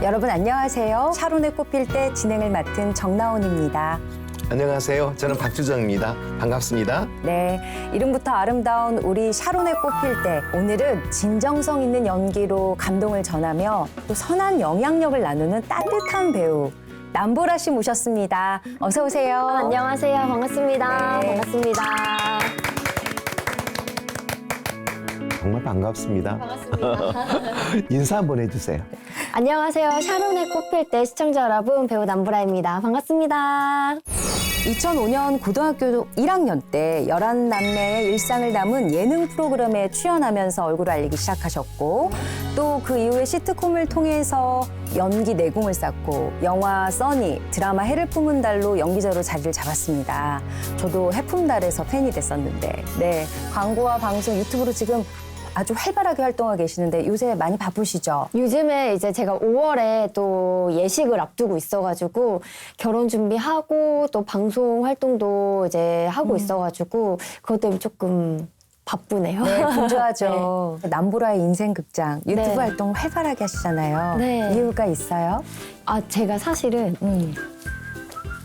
여러분 안녕하세요. 샤론의 꽃필 때 진행을 맡은 정나온입니다. 안녕하세요. 저는 박주정입니다. 반갑습니다. 네, 이름부터 아름다운 우리 샤론의 꽃필 때 오늘은 진정성 있는 연기로 감동을 전하며 또 선한 영향력을 나누는 따뜻한 배우 남보라 씨 모셨습니다. 어서 오세요. 안녕하세요. 반갑습니다. 네. 반갑습니다. 정말 반갑습니다. 반갑습니다. 인사 한번 해주세요. 안녕하세요. 샤론의 꽃필 때 시청자 여러분, 배우 남보라입니다. 반갑습니다. 2005년 고등학교 1학년 때 11남매의 일상을 담은 예능 프로그램에 출연하면서 얼굴을 알리기 시작하셨고 또 그 이후에 시트콤을 통해서 연기 내공을 쌓고 영화 써니, 드라마 해를 품은 달로 연기자로 자리를 잡았습니다. 저도 해품달에서 팬이 됐었는데 네, 광고와 방송, 유튜브로 지금 아주 활발하게 활동하고 계시는데 요새 많이 바쁘시죠? 요즘에 이제 제가 5월에 또 예식을 앞두고 있어가지고 결혼 준비하고 또 방송 활동도 이제 하고 있어가지고 그것 때문에 조금 바쁘네요. 네, 분주하죠. 남보라의 인생 극장 유튜브 네. 활동 활발하게 하시잖아요. 네. 이유가 있어요? 아, 제가 사실은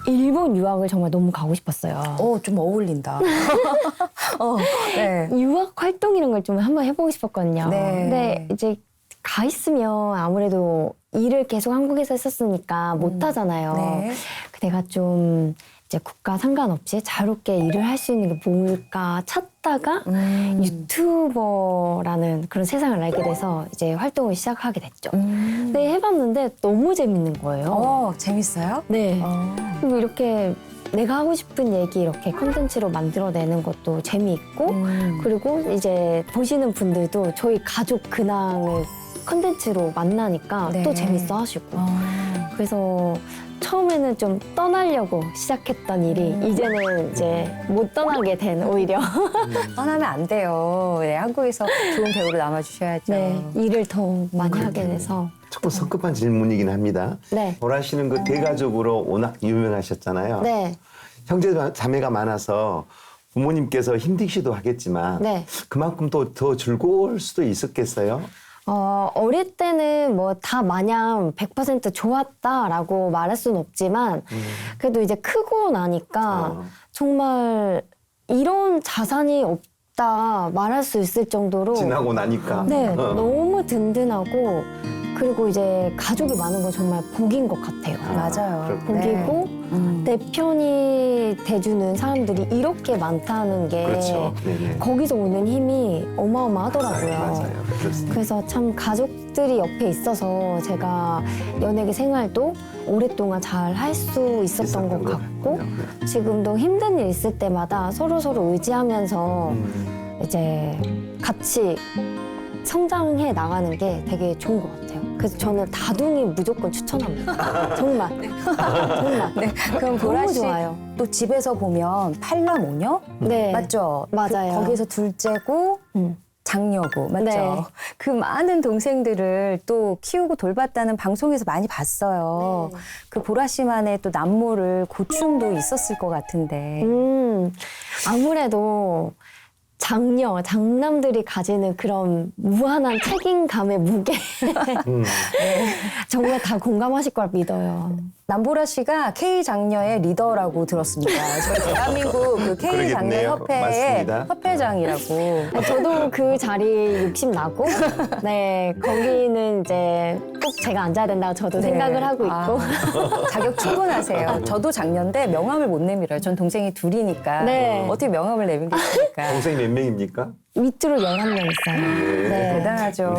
일본 유학을 정말 너무 가고 싶었어요. 좀 어울린다. 네. 유학 활동 이런 걸 좀 한번 해보고 싶었거든요. 네. 근데 이제 가 있으면 아무래도 일을 계속 한국에서 했었으니까 못 하잖아요. 네. 내가 좀 이제 국가 상관없이 자유롭게 일을 할 수 있는 게 뭘까 찾다가 유튜버라는 그런 세상을 알게 돼서 이제 활동을 시작하게 됐죠. 근데 해봤는데 너무 재밌는 거예요. 재밌어요? 네. 그리고 이렇게 내가 하고 싶은 얘기 이렇게 콘텐츠로 만들어내는 것도 재미있고 그리고 이제 보시는 분들도 저희 가족 근황을 콘텐츠로 만나니까 네. 또 재밌어 하시고 그래서 처음에는 좀 떠나려고 시작했던 일이 이제는 이제 못 떠나게 된 오히려 떠나면 안 돼요. 네, 한국에서 좋은 배우로 남아주셔야죠. 네, 일을 더 많이 하게 돼서 조금 성급한 질문이긴 합니다. 네. 보라 씨는 그 대가족으로 워낙 유명하셨잖아요. 네. 형제 자매가 많아서 부모님께서 힘드시도 하겠지만 네. 그만큼 또 더 즐거울 수도 있었겠어요? 어릴 때는 뭐 다 마냥 100% 좋았다라고 말할 수는 없지만 그래도 이제 크고 나니까 정말 이런 자산이 없다 말할 수 있을 정도로 지나고 나니까. 네, 너무 든든하고 그리고 이제 가족이 많은 건 정말 복인 것 같아요. 맞아요. 복이고 내 편이 돼주는 사람들이 이렇게 많다는 게 그렇죠. 네네. 거기서 오는 힘이 어마어마하더라고요. 맞아요. 그렇습니다. 그래서 참 가족들이 옆에 있어서 제가 연예계 생활도 오랫동안 잘 할 수 있었던 것 같고 같군요. 지금도 힘든 일 있을 때마다 서로 의지하면서 이제 같이 성장해 나가는 게 되게 좋은 것 같아요. 그래서 저는 다둥이 무조건 추천합니다. 정말. 정말. 네, 그럼 보라 너무 씨 좋아요. 또 집에서 보면 팔남오녀? 네. 맞죠? 맞아요. 거기에서 둘째고 장녀고 맞죠? 네. 그 많은 동생들을 또 키우고 돌봤다는 방송에서 많이 봤어요. 그 보라 씨만의 또 남모를 고충도 있었을 것 같은데. 아무래도 장남들이 가지는 그런 무한한 책임감의 무게. 정말 다 공감하실 걸 믿어요. 남보라 씨가 K 장녀의 리더라고 들었습니다. 저희 대한민국 그 K 장녀 그러겠네요. 협회의 맞습니다. 협회장이라고. 저도 그 자리 욕심 나고, 네, 거기는 이제 꼭 제가 앉아야 된다고 저도 생각을 하고 있고. 자격 충분하세요. 저도 장녀인데 명함을 못 내밀어요. 전 동생이 둘이니까. 네. 어떻게 명함을 내밀겠습니까? 동생이 몇 명입니까? 밑으로 11명 있어요. 네. 대단하죠.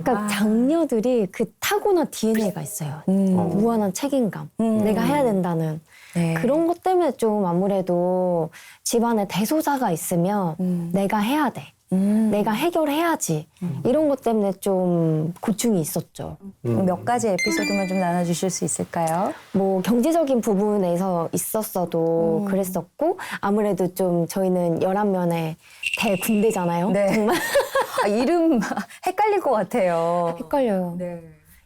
그러니까 장녀들이 그 타고난 DNA가 있어요. 무한한 책임감. 내가 해야 된다는. 네. 그런 것 때문에 좀 아무래도 집안에 대소사가 있으면 내가 해야 돼. 내가 해결해야지. 이런 것 때문에 좀 고충이 있었죠. 몇 가지 에피소드만 좀 나눠주실 수 있을까요? 뭐 경제적인 부분에서 있었어도 그랬었고 아무래도 좀 저희는 11명의 대군대잖아요. 네. 정말 이름 헷갈릴 것 같아요. 헷갈려요. 네.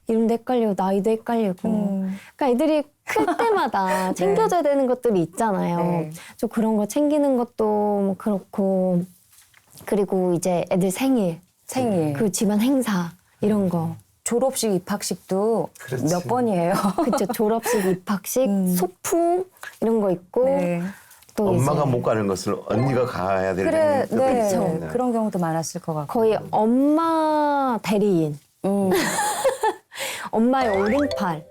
이름도 헷갈리고 나이도 헷갈리고 그러니까 애들이 클 때마다 챙겨줘야 되는 것들이 있잖아요. 네. 좀 그런 거 챙기는 것도 뭐 그렇고 그리고 이제 애들 생일 생일. 그 집안 행사 이런 거 졸업식, 입학식도 그렇지. 몇 번이에요. 그쵸. 졸업식, 입학식, 소풍 이런 거 있고 네. 또 엄마가 이제 못 가는 것을 언니가 가야 될 그래, 때도 네. 있잖아요. 그런 경우도 많았을 것 같고. 거의 엄마 대리인, 엄마의 오른팔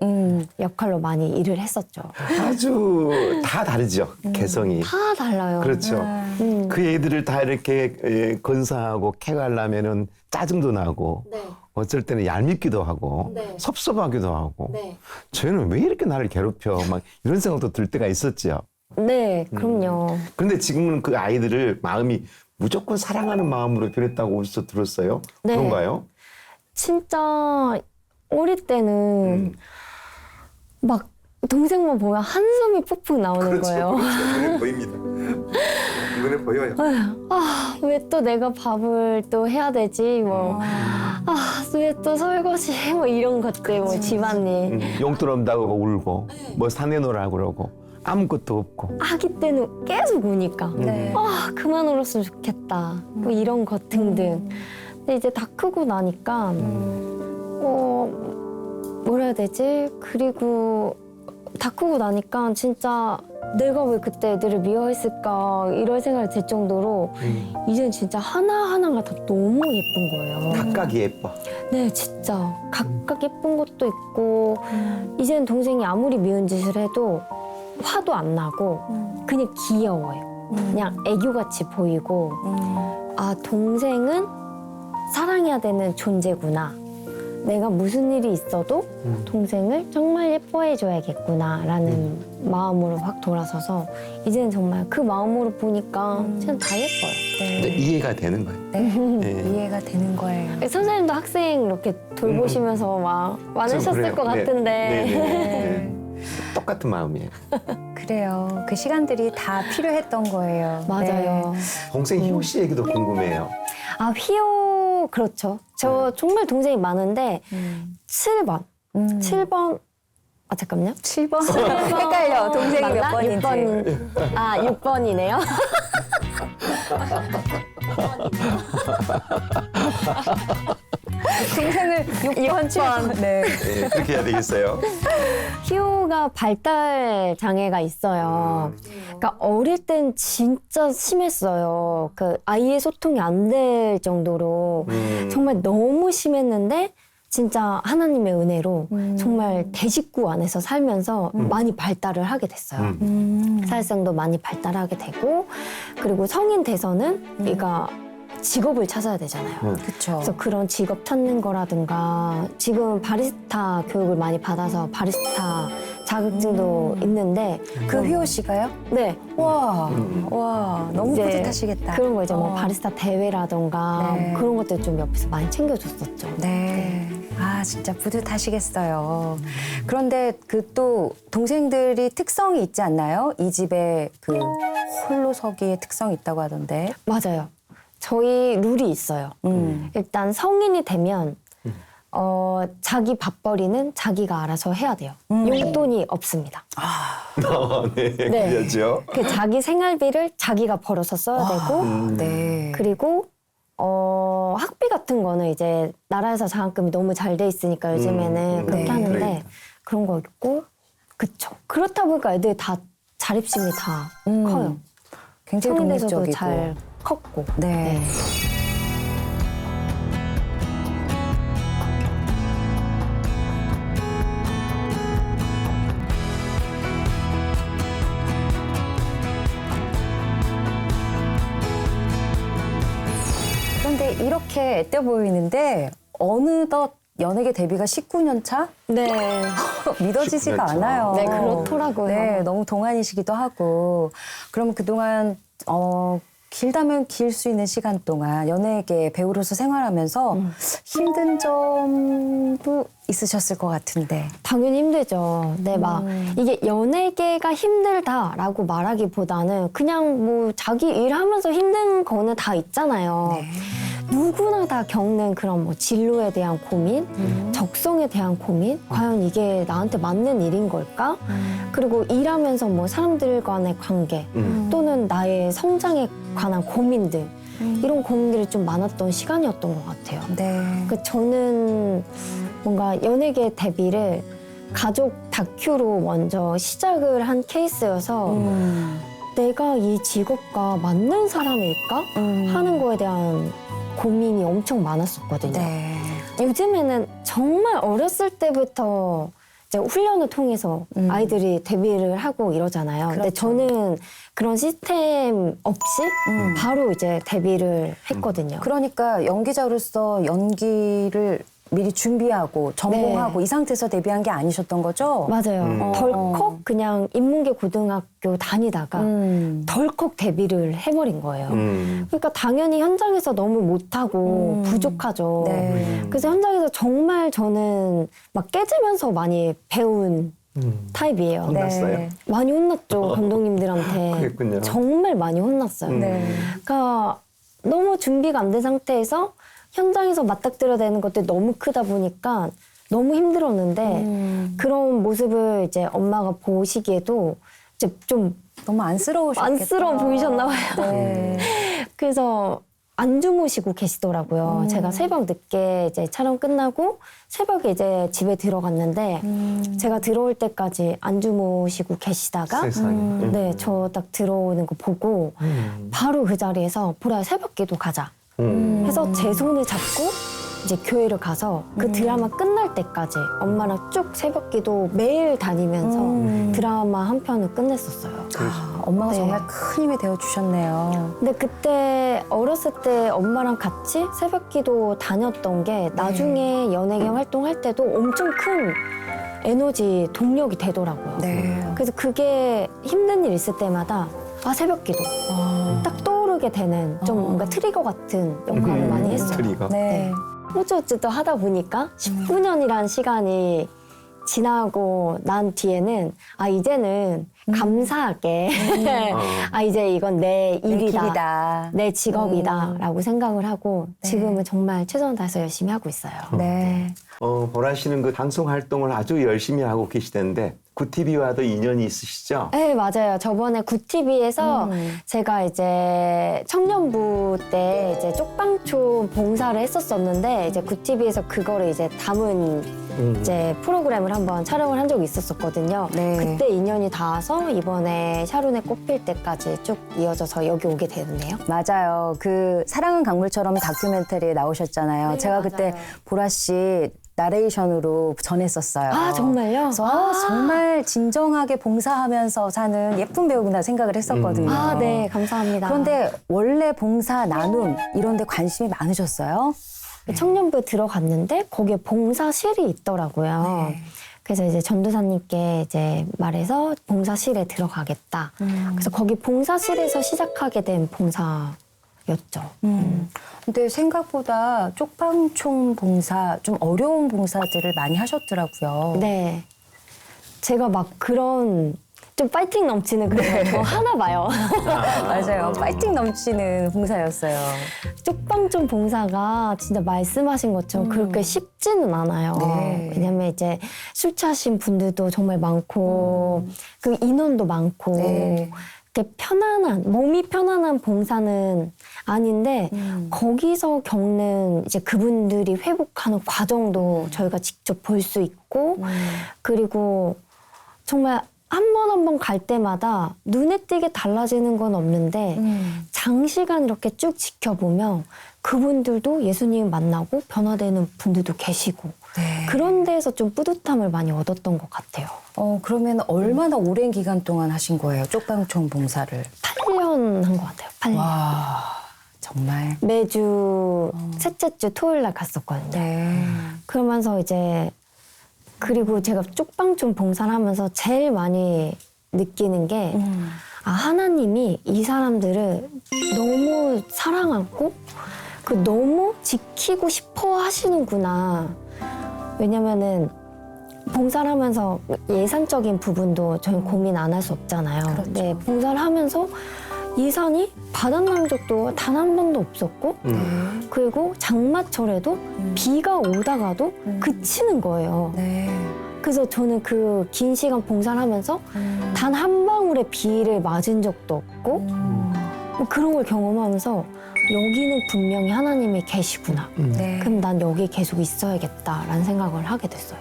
역할로 많이 일을 했었죠. 아주 다 다르죠. 개성이. 다 달라요. 그렇죠. 그 애들을 다 이렇게 건사하고 캐가려면은 짜증도 나고 네. 어쩔 때는 얄밉기도 하고 네. 섭섭하기도 하고 네. 쟤는 왜 이렇게 나를 괴롭혀 막 이런 생각도 들 때가 있었죠. 네, 그럼요. 그런데 지금은 그 아이들을 마음이 무조건 사랑하는 마음으로 변했다고 어디서 들었어요? 네. 그런가요? 진짜 어릴 때는 막 동생만 보면 한숨이 푹푹 나오는 거예요. 눈에 보입니다. 눈에 보여요. 아, 왜 또 내가 밥을 또 해야 되지? 뭐, 아, 왜 또 설거지? 뭐 이런 것들, 뭐 집안일. 용돈 없다고 울고 뭐 산에 놀아 그러고 아무것도 없고 아기 때는 계속 우니까. 네. 아, 그만 울었으면 좋겠다. 뭐 이런 것 등등. 근데 이제 다 크고 나니까, 뭐라 해야 되지? 그리고 다 크고 나니까 진짜 내가 왜 그때 애들을 미워했을까 이런 생각이 들 정도로 이젠 진짜 하나하나가 다 너무 예쁜 거예요. 각각이 예뻐. 네, 진짜 각각 예쁜 것도 있고 이제는 동생이 아무리 미운 짓을 해도 화도 안 나고 그냥 귀여워요. 그냥 애교같이 보이고 아, 동생은 사랑해야 되는 존재구나. 내가 무슨 일이 있어도 동생을 정말 예뻐해줘야겠구나라는 마음으로 확 돌아서서 이제는 정말 그 마음으로 보니까 진짜 다 예뻐요. 근데 이해가 되는 거예요. 네. 이해가 되는 거예요. 선생님도 학생 이렇게 돌보시면서 막 많으셨을 그래요. 것 네. 같은데 네. 똑같은 마음이에요. 그래요. 그 시간들이 다 필요했던 거예요. 맞아요. 동생 희호 씨 얘기도 궁금해요. 아, 휘호 그렇죠. 저 정말 동생이 많은데 7번. 7번. 아, 잠깐만요. 7번? 헷갈려. 동생이 몇 맞나? 번인지. 6번. 아, 6번이네요. 동생을 6번, 7번. 네. 네, 그렇게 해야 되겠어요. 휘호가 발달 장애가 있어요. 그러니까 어릴 땐 진짜 심했어요. 그 아이의 소통이 안 될 정도로 정말 너무 심했는데 진짜 하나님의 은혜로 정말 대식구 안에서 살면서 많이 발달을 하게 됐어요. 사회성도 많이 발달하게 되고 그리고 성인 돼서는 얘가 직업을 찾아야 되잖아요. 그쵸. 그래서 그런 직업 찾는 거라든가 지금 바리스타 교육을 많이 받아서 바리스타 자격증도 있는데 그 휘호 씨가요? 네. 와, 너무 이제 뿌듯하시겠다. 그런 거 이제 뭐 바리스타 대회라던가 네. 그런 것들 좀 옆에서 많이 챙겨줬었죠. 네. 아, 진짜 뿌듯하시겠어요. 그런데 그 또 동생들이 특성이 있지 않나요? 이 집에 그 홀로서기의 특성이 있다고 하던데. 맞아요. 저희 룰이 있어요. 일단 성인이 되면 자기 밥벌이는 자기가 알아서 해야 돼요. 용돈이 없습니다. 네, 네. 그렇죠. 그 자기 생활비를 자기가 벌어서 써야 되고 네. 그리고 학비 같은 거는 이제 나라에서 장학금이 너무 잘 돼 있으니까 요즘에는 그렇게 네. 하는데 그래. 그런 거 있고 그쵸. 그렇다 보니까 애들 다 자립심이 다 커요. 굉장히 성인 돼서도 독립적이고. 잘 컸고. 네. 그런데 이렇게 애때 보이는데 어느덧 연예계 데뷔가 19년 차? 네. 믿어지지가 19년 차. 않아요. 네, 그렇더라고요. 네, 너무 동안이시기도 하고. 그럼 그동안 길다면 길 수 있는 시간 동안 연예계 배우로서 생활하면서 힘든 점도 있으셨을 것 같은데. 당연히 힘들죠. 네, 막 이게 연예계가 힘들다라고 말하기보다는 그냥 뭐 자기 일하면서 힘든 거는 다 있잖아요. 네. 누구나 다 겪는 그런 뭐 진로에 대한 고민, 적성에 대한 고민, 과연 이게 나한테 맞는 일인 걸까? 그리고 일하면서 뭐 사람들과의 관계 또는 나의 성장에 관한 고민들 이런 고민들이 좀 많았던 시간이었던 것 같아요. 네. 그 저는 뭔가 연예계 데뷔를 가족 다큐로 먼저 시작을 한 케이스여서 내가 이 직업과 맞는 사람일까 하는 거에 대한 고민이 엄청 많았었거든요. 네. 요즘에는 정말 어렸을 때부터 이제 훈련을 통해서 아이들이 데뷔를 하고 이러잖아요. 근데 그렇죠. 저는 그런 시스템 없이 바로 이제 데뷔를 했거든요. 그러니까 연기자로서 연기를 미리 준비하고 전공하고 네. 이 상태에서 데뷔한 게 아니셨던 거죠? 맞아요. 덜컥 그냥 인문계 고등학교 다니다가 덜컥 데뷔를 해버린 거예요. 그러니까 당연히 현장에서 너무 못하고 부족하죠. 네. 그래서 현장에서 정말 저는 막 깨지면서 많이 배운 타입이에요. 혼났어요? 많이 혼났죠, 감독님들한테. 그랬군요. 정말 많이 혼났어요. 네. 그러니까 너무 준비가 안 된 상태에서 현장에서 맞닥뜨려야 되는 것들이 너무 크다 보니까 너무 힘들었는데 그런 모습을 이제 엄마가 보시기에도 이제 좀 너무 안쓰러우셨겠다. 안쓰러워 보이셨나 봐요. 네. 그래서 안 주무시고 계시더라고요. 제가 새벽 늦게 이제 촬영 끝나고 새벽에 이제 집에 들어갔는데 제가 들어올 때까지 안 주무시고 계시다가 세상에. 네, 저 딱 들어오는 거 보고 바로 그 자리에서 보라야 새벽기도 가자. 해서 제 손을 잡고 이제 교회를 가서 그 드라마 끝날 때까지 엄마랑 쭉 새벽기도 매일 다니면서 드라마 한 편을 끝냈었어요. 아, 엄마가 네. 정말 큰 힘이 되어 주셨네요. 근데 그때 어렸을 때 엄마랑 같이 새벽기도 다녔던 게 나중에 연예계 활동할 때도 엄청 큰 에너지 동력이 되더라고요. 네. 그래서 그게 힘든 일 있을 때마다 아 새벽기도 딱 떠오르게 되는 좀 뭔가 트리거 같은 역할을 많이 했어요. 트리거. 네. 어쩌어쩌 하다 보니까 19년이란 시간이 지나고 난 뒤에는 아 이제는 감사하게 아 이제 이건 내 일이다, 길이다. 내 직업이다라고 생각을 하고 지금은 정말 최선을 다해서 열심히 하고 있어요. 네. 보라 씨는 그 방송 활동을 아주 열심히 하고 계시던데 구티비와도 인연이 있으시죠? 네, 맞아요. 저번에 구티비에서 제가 이제 청년부 때 이제 쪽방촌 봉사를 했었었는데 이제 구티비에서 그거를 이제 담은 이제 프로그램을 한번 촬영을 한 적이 있었었거든요. 네. 그때 인연이 닿아서 이번에 샤론에 꼽힐 때까지 쭉 이어져서 여기 오게 되는데요. 맞아요. 그 사랑은 강물처럼 다큐멘터리에 나오셨잖아요. 네, 제가 그때 맞아요. 보라 씨 나레이션으로 전했었어요. 아, 정말요? 그래서 정말 진정하게 봉사하면서 사는 예쁜 배우구나 생각을 했었거든요. 아, 네, 감사합니다. 그런데 원래 봉사 나눔 이런 데 관심이 많으셨어요? 청년부에 들어갔는데 거기에 봉사실이 있더라고요. 네. 그래서 이제 전도사님께 이제 말해서 봉사실에 들어가겠다. 그래서 거기 봉사실에서 시작하게 된 봉사였죠. 근데 생각보다 쪽방촌 봉사, 좀 어려운 봉사들을 많이 하셨더라고요. 네. 제가 막 그런 좀 파이팅 넘치는 그런 거 하나 봐요. 맞아요. 파이팅 넘치는 봉사였어요. 쪽방촌 봉사가 진짜 말씀하신 것처럼 그렇게 쉽지는 않아요. 네. 왜냐면 이제 술 취하신 분들도 정말 많고 그 인원도 많고 네. 이렇게 편안한 몸이 편안한 봉사는 아닌데 거기서 겪는 이제 그분들이 회복하는 과정도 저희가 직접 볼 수 있고 그리고 정말 한 번 한 번 갈 때마다 눈에 띄게 달라지는 건 없는데 장시간 이렇게 쭉 지켜보면 그분들도 예수님 만나고 변화되는 분들도 계시고 네. 그런 데에서 좀 뿌듯함을 많이 얻었던 것 같아요. 그러면 얼마나 오랜 기간 동안 하신 거예요? 쪽방촌 봉사를. 8년 한 것 같아요. 8년. 와, 정말. 매주 셋째 주 토요일 날 갔었거든요. 네. 그러면서 이제 그리고 제가 쪽방촌 봉사를 하면서 제일 많이 느끼는 게 아, 하나님이 이 사람들을 너무 사랑하고 그 너무 지키고 싶어 하시는구나. 왜냐면은 봉사를 하면서 예산적인 부분도 저희 고민 안 할 수 없잖아요. 그렇죠. 네, 봉사를 하면서 예산이 바닥난 적도 단 한 번도 없었고 그리고 장마철에도 비가 오다가도 그치는 거예요. 네. 그래서 저는 그 긴 시간 봉사를 하면서 단 한 방울의 비를 맞은 적도 없고 뭐 그런 걸 경험하면서 여기는 분명히 하나님이 계시구나. 네. 그럼 난 여기 계속 있어야겠다라는 생각을 하게 됐어요.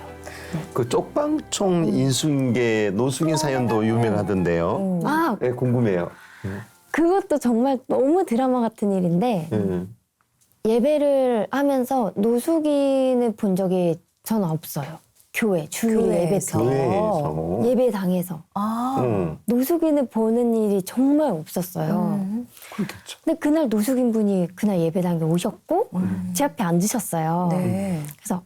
그 쪽방촌 인수인계 노숙인 사연도 유명하던데요. 아, 네, 궁금해요. 그것도 정말 너무 드라마 같은 일인데 예배를 하면서 노숙인을 본 적이 저는 없어요. 교회, 주일 교회에서. 교회에서. 예배당에서 아. 노숙인을 보는 일이 정말 없었어요. 그렇겠죠. 근데 그날 노숙인 분이 그날 예배당에 오셨고 제 앞에 앉으셨어요. 네. 그래서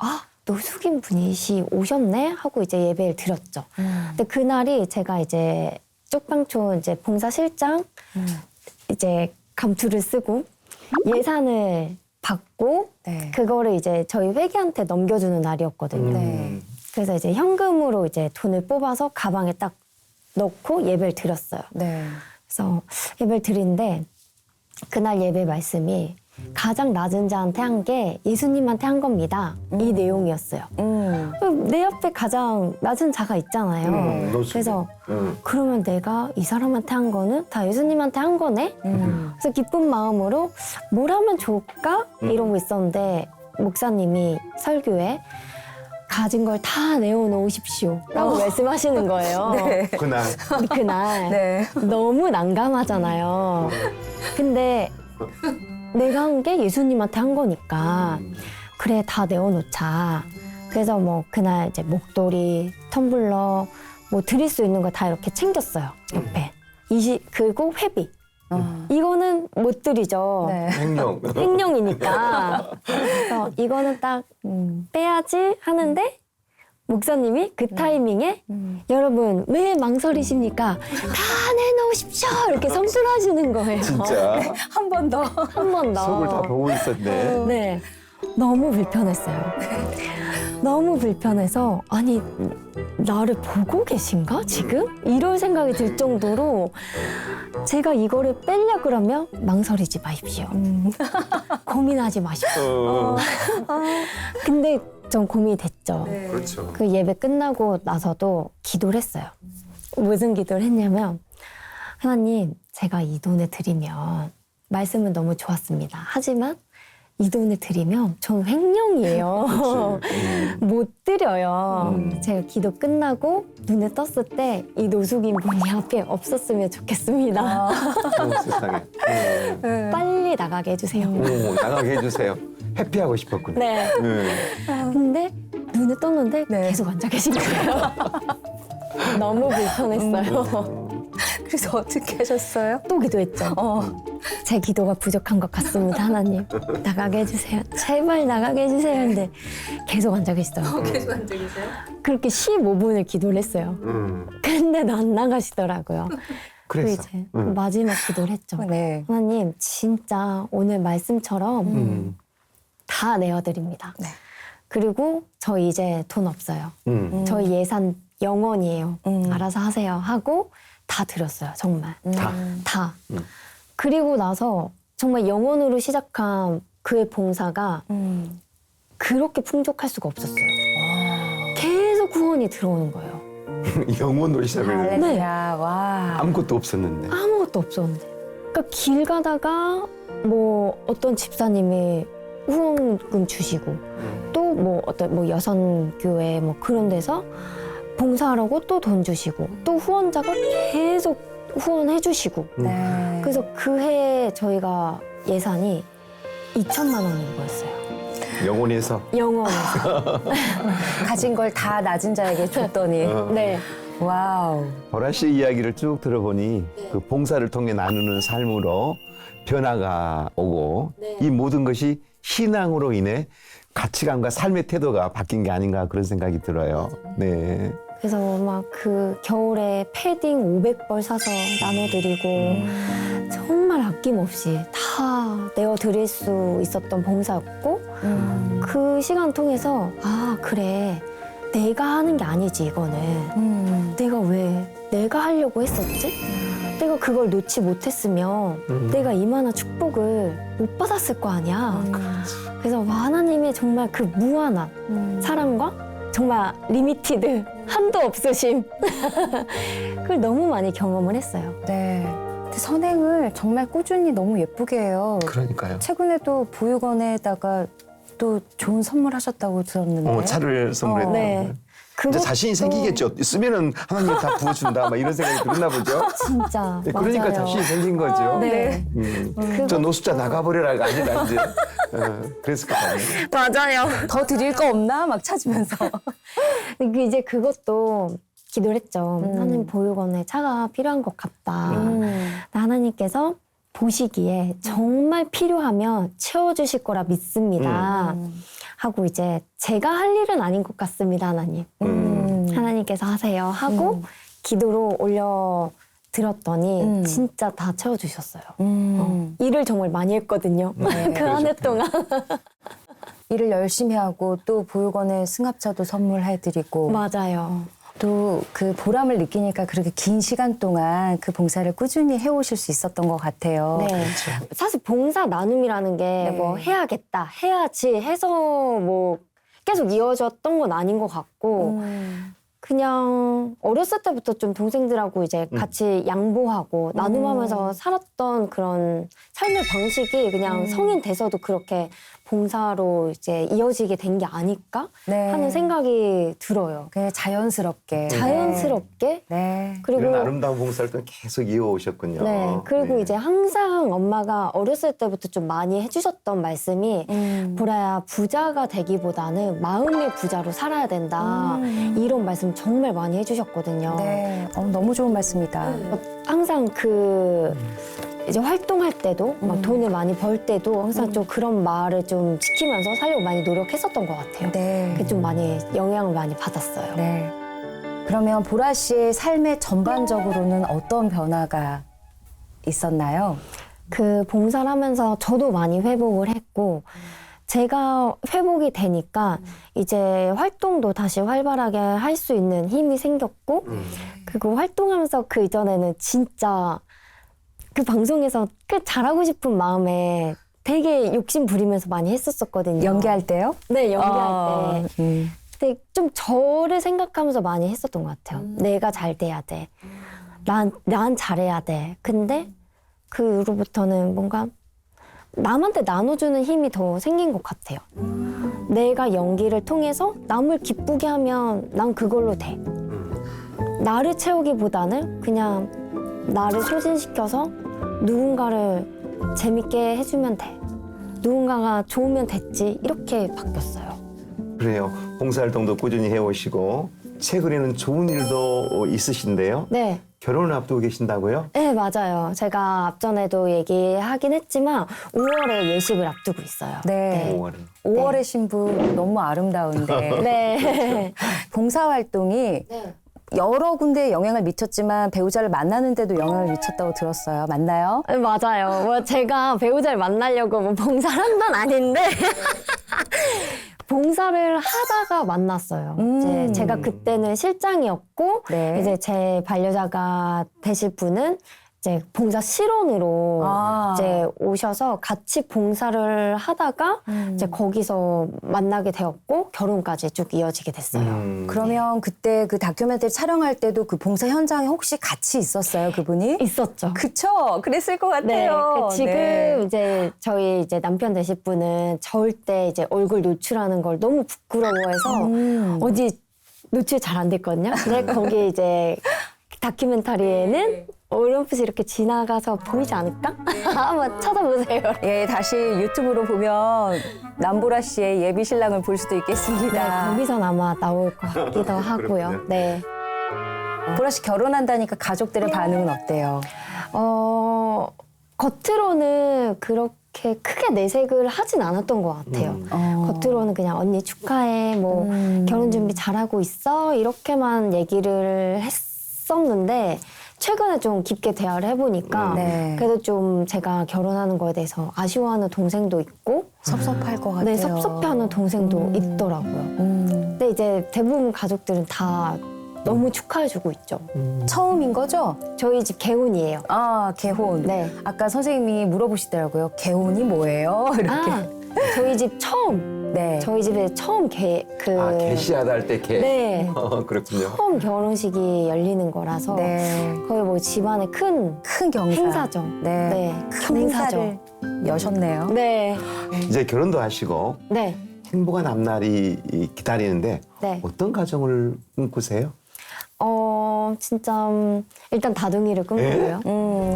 노숙인 분이시 오셨네 하고 이제 예배를 드렸죠. 근데 그날이 제가 이제 쪽방촌 이제 봉사실장 이제 감투를 쓰고 예산을 받고 네. 그거를 이제 저희 회계한테 넘겨주는 날이었거든요. 네. 그래서 이제 현금으로 이제 돈을 뽑아서 가방에 딱 넣고 예배를 드렸어요. 네. 그래서 예배를 드리는데 그날 예배 말씀이 가장 낮은 자한테 한 게 예수님한테 한 겁니다. 이 내용이었어요. 내 앞에 가장 낮은 자가 있잖아요. 그래서 그러면 내가 이 사람한테 한 거는 다 예수님한테 한 거네? 그래서 기쁜 마음으로 뭘 하면 좋을까? 이러고 있었는데 목사님이 설교에 가진 걸 다 내어놓으십시오 라고 말씀하시는 거예요. 네. 그날. 그날 네. 너무 난감하잖아요. 근데 내가 한 게 예수님한테 한 거니까 그래 다 내어놓자. 그래서 뭐 그날 이제 목도리, 텀블러 뭐 드릴 수 있는 거 다 이렇게 챙겼어요. 옆에. 그리고 회비. 이거는 못 드리죠. 네. 행령. 횡령이니까. 그래서 이거는 딱 빼야지 하는데 목사님이 그 타이밍에 여러분 왜 망설이십니까? 다 내놓으십시오 이렇게 성술하시는 거예요. 진짜. 한 번 더. 한 번 더. 속을 다 보고 있었네. 네. 너무 불편했어요. 너무 불편해서 아니 나를 보고 계신가 지금? 이런 생각이 들 정도로 제가 이거를 빼려 그러면 망설이지 마십시오. 고민하지 마십시오. 근데 좀 고민이 됐죠. 그렇죠. 그 예배 끝나고 나서도 기도를 했어요. 무슨 기도를 했냐면 하나님 제가 이 돈을 드리면 말씀은 너무 좋았습니다. 하지만 이 돈을 드리면 전 횡령이에요. 못 드려요. 제가 기도 끝나고 눈을 떴을 때 이 노숙인 분이 앞에 없었으면 좋겠습니다. 세상에. 빨리 나가게 해주세요. 나가게 해주세요. 해피하고 싶었군요. 네. 근데 눈을 떴는데 네. 계속 앉아 계신 거예요. 너무 불편했어요. 그래서 어떻게 하셨어요? 또 기도했죠. 제 기도가 부족한 것 같습니다, 하나님. 나가게 해주세요. 제발 나가게 해주세요. 근데 계속 앉아 계시더라고요. 계속 앉아 계세요? 그렇게 15분을 기도를 했어요. 근데도 안 나가시더라고요. 그리고 그랬어. 이제 마지막 기도를 했죠. 네. 하나님, 진짜 오늘 말씀처럼 다 내어드립니다. 네. 그리고 저 이제 돈 없어요. 저희 예산 0원이에요. 알아서 하세요. 하고 다 드렸어요, 정말. 다. 그리고 나서 정말 0원으로 시작한 그의 봉사가 그렇게 풍족할 수가 없었어요. 계속 후원이 들어오는 거예요. 영혼으로 시작을. 할렐루야. 와. 아무것도 없었는데. 아무것도 없었는데. 그러니까 길 가다가 뭐 어떤 집사님이 후원금 주시고 또 뭐 어떤 뭐 여선교회 뭐 그런 데서 봉사하라고 또 돈 주시고 또 후원자가 계속 후원해 주시고 네. 그래서 그 해에 저희가 예산이 2천만 원인 거였어요. 영혼에서. 영원에서. 가진 걸 다 낮은 자에게 줬더니. 네. 와우. 보라 씨 이야기를 쭉 들어보니 그 봉사를 통해 나누는 삶으로 변화가 오고 이 모든 것이 신앙으로 인해 가치관과 삶의 태도가 바뀐 게 아닌가 그런 생각이 들어요. 네. 그래서 막 그 겨울에 패딩 500벌 사서 나눠드리고 정말 아낌없이 다 내어드릴 수 있었던 봉사였고 그 시간 통해서 아 그래 내가 하는 게 아니지 이거는 내가 왜 내가 하려고 했었지? 내가 그걸 놓지 못했으면 내가 이만한 축복을 못 받았을 거 아니야. 그래서 하나님의 정말 그 무한한 사랑과 정말 리미티드 한도 없으심 그걸 너무 많이 경험을 했어요. 네. 선행을 정말 꾸준히 너무 예쁘게 해요. 그러니까요. 최근에도 보육원에다가 또 좋은 선물 하셨다고 들었는데. 차를 선물했다. 네. 이제 그것도 자신이 생기겠죠. 쓰면은 하나님 다 부어준다. 막 이런 생각이 들었나 보죠. 진짜 네, 그러니까 맞아요. 자신이 생긴 거죠. 네. 저 노숙자 나가버려라가 아니라 이제 그랬을 것 같아요. 맞아요. 더 드릴 거 없나? 막 찾으면서. 이제 그것도 기도를 했죠. 하나님 보육원에 차가 필요한 것 같다. 하나님께서 보시기에 정말 필요하면 채워주실 거라 믿습니다. 하고 이제 제가 할 일은 아닌 것 같습니다, 하나님. 하나님께서 하세요 하고 기도로 올려 드렸더니 진짜 다 채워주셨어요. 일을 정말 많이 했거든요. 그 한 해 동안. 일을 열심히 하고 또 보육원에 승합차도 선물해드리고 맞아요. 또 그 보람을 느끼니까 그렇게 긴 시간 동안 그 봉사를 꾸준히 해오실 수 있었던 것 같아요. 네. 사실 봉사 나눔이라는 게 네. 뭐 해야겠다, 해야지 해서 뭐 계속 이어졌던 건 아닌 것 같고 그냥 어렸을 때부터 좀 동생들하고 이제 같이 양보하고 나눔하면서 살았던 그런 삶의 방식이 그냥 성인 돼서도 그렇게 봉사로 이제 이어지게 된 게 아닐까 네. 하는 생각이 들어요. 그냥 자연스럽게. 자연스럽게 네. 그리고 이런 아름다운 봉사를 또 계속 이어오셨군요. 네. 그리고 네. 이제 항상 엄마가 어렸을 때부터 좀 많이 해주셨던 말씀이 보라야 부자가 되기보다는 마음의 부자로 살아야 된다. 이런 말씀 정말 많이 해주셨거든요. 네. 너무 좋은 말씀이다. 항상 이제 활동할 때도 막 돈을 많이 벌 때도 항상 좀 그런 말을 좀 지키면서 살려고 많이 노력했었던 것 같아요. 네. 그게 좀 많이 영향을 많이 받았어요. 네. 그러면 보라 씨의 삶의 전반적으로는 어떤 변화가 있었나요? 그 봉사를 하면서 저도 많이 회복을 했고 제가 회복이 되니까 이제 활동도 다시 활발하게 할 수 있는 힘이 생겼고 그리고 활동하면서 그 이전에는 진짜 그 방송에서 그 잘하고 싶은 마음에 되게 욕심 부리면서 많이 했었거든요. 연기할 때요? 네, 연기할 때. 근데 좀 저를 생각하면서 많이 했었던 것 같아요. 내가 잘 돼야 돼. 난 잘해야 돼. 근데 그 이후로부터는 뭔가 남한테 나눠주는 힘이 더 생긴 것 같아요. 내가 연기를 통해서 남을 기쁘게 하면 난 그걸로 돼. 나를 채우기보다는 그냥 나를 소진시켜서 누군가를 재밌게 해주면 돼. 누군가가 좋으면 됐지. 이렇게 바뀌었어요. 그래요. 봉사활동도 꾸준히 해오시고 최근에는 좋은 일도 있으신데요. 네. 결혼을 앞두고 계신다고요? 네, 맞아요. 제가 앞전에도 얘기하긴 했지만 5월에 예식을 앞두고 있어요. 네. 5월에. 5월의 신부 너무 아름다운데 네. 봉사활동이 네. 여러 군데에 영향을 미쳤지만 배우자를 만나는 데도 영향을 미쳤다고 들었어요. 맞나요? 맞아요. 뭐 제가 배우자를 만나려고 뭐 봉사를 한 건 아닌데 봉사를 하다가 만났어요. 이제 제가 그때는 실장이었고 네. 이제 제 반려자가 되실 분은 이제 봉사 실원으로 이제 오셔서 같이 봉사를 하다가 이제 거기서 만나게 되었고 결혼까지 쭉 이어지게 됐어요. 그러면 그때 그 다큐멘터리 촬영할 때도 그 봉사 현장에 혹시 같이 있었어요, 그분이? 있었죠. 그쵸? 그랬을 것 네, 같아요. 그 지금 네. 이제 저희 이제 남편 되실 분은 절대 이제 얼굴 노출하는 걸 너무 부끄러워해서 어디 노출 잘 안 됐거든요. 근데 거기 이제 다큐멘터리에는 어렴풋이 이렇게 지나가서 보이지 않을까? 한번 찾아보세요. 예, 다시 유튜브로 보면 남보라 씨의 예비 신랑을 볼 수도 네, 있겠습니다. 거기선 아마 나올 것 같기도 하고요. 그렇군요. 네. 보라 씨 결혼한다니까 가족들의 반응은 어때요? 겉으로는 그렇게 크게 내색을 하진 않았던 것 같아요. 겉으로는 그냥 언니 축하해, 뭐 결혼 준비 잘하고 있어 이렇게만 얘기를 했었는데 최근에 좀 깊게 대화를 해보니까 네. 그래도 좀 제가 결혼하는 거에 대해서 아쉬워하는 동생도 있고 섭섭할 것 같아요. 네, 섭섭해하는 동생도 있더라고요. 근데 이제 대부분 가족들은 다 너무 축하해주고 있죠. 처음인 거죠? 저희 집 개혼이에요. 아, 개혼. 네. 아까 선생님이 물어보시더라고요. 개혼이 뭐예요? 이렇게. 아, 저희 집 처음 네. 저희 집에 처음 개시하다 할 때 개. 네. 그렇군요. 처음 결혼식이 열리는 거라서 네. 거의 뭐 집안의 큰 큰 경사. 행사죠. 네. 네. 큰 행사를 여셨네요. 네. 이제 결혼도 하시고 네. 행복한 앞날이 기다리는데 네. 어떤 가정을 꿈꾸세요? 진짜 일단 다둥이를 꿈꾸고요.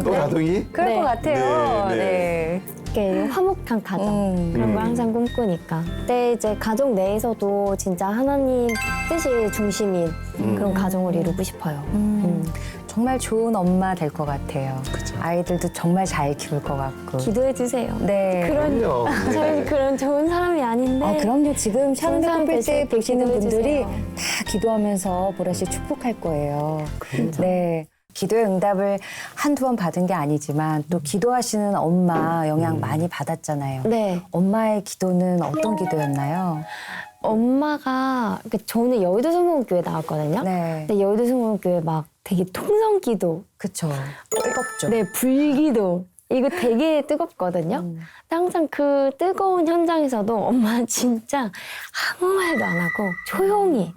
또 다둥이? 그럴 네. 것 같아요. 네, 네. 이렇게 화목한 가정 그런 걸 항상 꿈꾸니까. 근데 이제 가족 내에서도 진짜 하나님 뜻이 중심인 그런 가정을 이루고 싶어요. 정말 좋은 엄마 될 것 같아요. 아이들도 정말 잘 키울 것 같고. 기도해 주세요. 네. 그럼요. 저희 그런 좋은 사람이 아닌데. 그럼요. 지금 샤론데 사람 커플 때 되실 때 보시는 기도해 분들이 주세요. 다 기도하면서 보라씨 축복할 거예요. 네. 기도의 응답을 한두 번 받은 게 아니지만 또 기도하시는 엄마 영향 많이 받았잖아요. 네. 엄마의 기도는 어떤 기도였나요? 엄마가 저는 여의도 성공교회 나왔거든요. 네. 근데 여의도 성공교회 막 되게 통성기도, 그쵸. 뜨겁죠. 네 불기도 이거 되게 뜨겁거든요. 근데 항상 그 뜨거운 현장에서도 엄마는 진짜 아무 말도 안 하고 조용히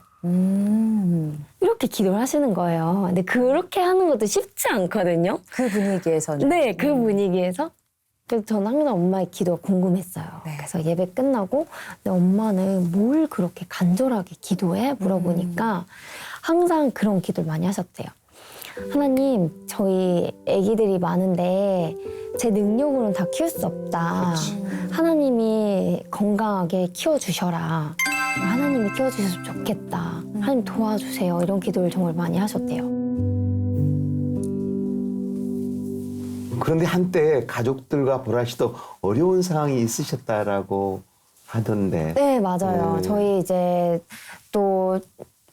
이렇게 기도를 하시는 거예요. 근데 그렇게 하는 것도 쉽지 않거든요. 그 분위기에서는. 네, 그 분위기에서. 그래서 저는 항상 엄마의 기도가 궁금했어요. 네. 그래서 예배 끝나고 근데 엄마는 뭘 그렇게 간절하게 기도해? 물어보니까 항상 그런 기도를 많이 하셨대요. 하나님, 저희 아기들이 많은데 제 능력으로는 다 키울 수 없다. 하나님이 건강하게 키워주셔라. 하나님이 키워주셔서 좋겠다. 하나님 도와주세요. 이런 기도를 정말 많이 하셨대요. 그런데 한때 가족들과 보라 씨도 어려운 상황이 있으셨다라고 하던데. 네, 맞아요. 저희 이제 또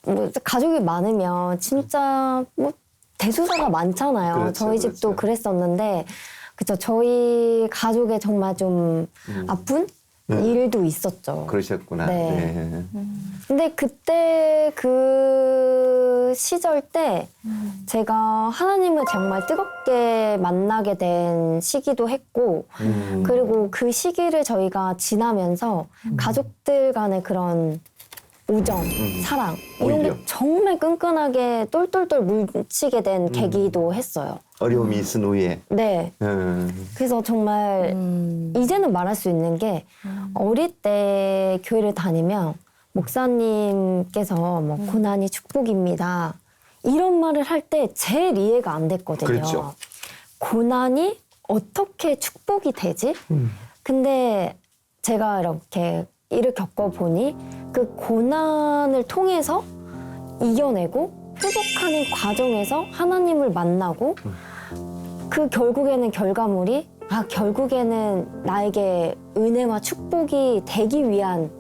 뭐 가족이 많으면 진짜 뭐 대소사가 많잖아요. 그렇죠, 저희 집도 그렇죠. 그랬었는데, 그죠. 저희 가족에 정말 좀 아픈 일도 있었죠. 그러셨구나. 네. 네. 근데 그때 그 시절 때 제가 하나님을 정말 뜨겁게 만나게 된 시기도 했고, 그리고 그 시기를 저희가 지나면서 가족들 간의 그런 우정, 사랑 이런 오히려. 게 정말 끈끈하게 똘똘똘 뭉치게 된 계기도 했어요. 어려움이 있은 후에. 네. 그래서 정말 이제는 말할 수 있는 게 어릴 때 교회를 다니면 목사님께서 뭐 고난이 축복입니다. 이런 말을 할 때 제일 이해가 안 됐거든요. 그렇죠. 고난이 어떻게 축복이 되지? 근데 제가 이렇게 일을 겪어보니 그 고난을 통해서 이겨내고 회복하는 과정에서 하나님을 만나고 그 결국에는 결과물이 결국에는 나에게 은혜와 축복이 되기 위한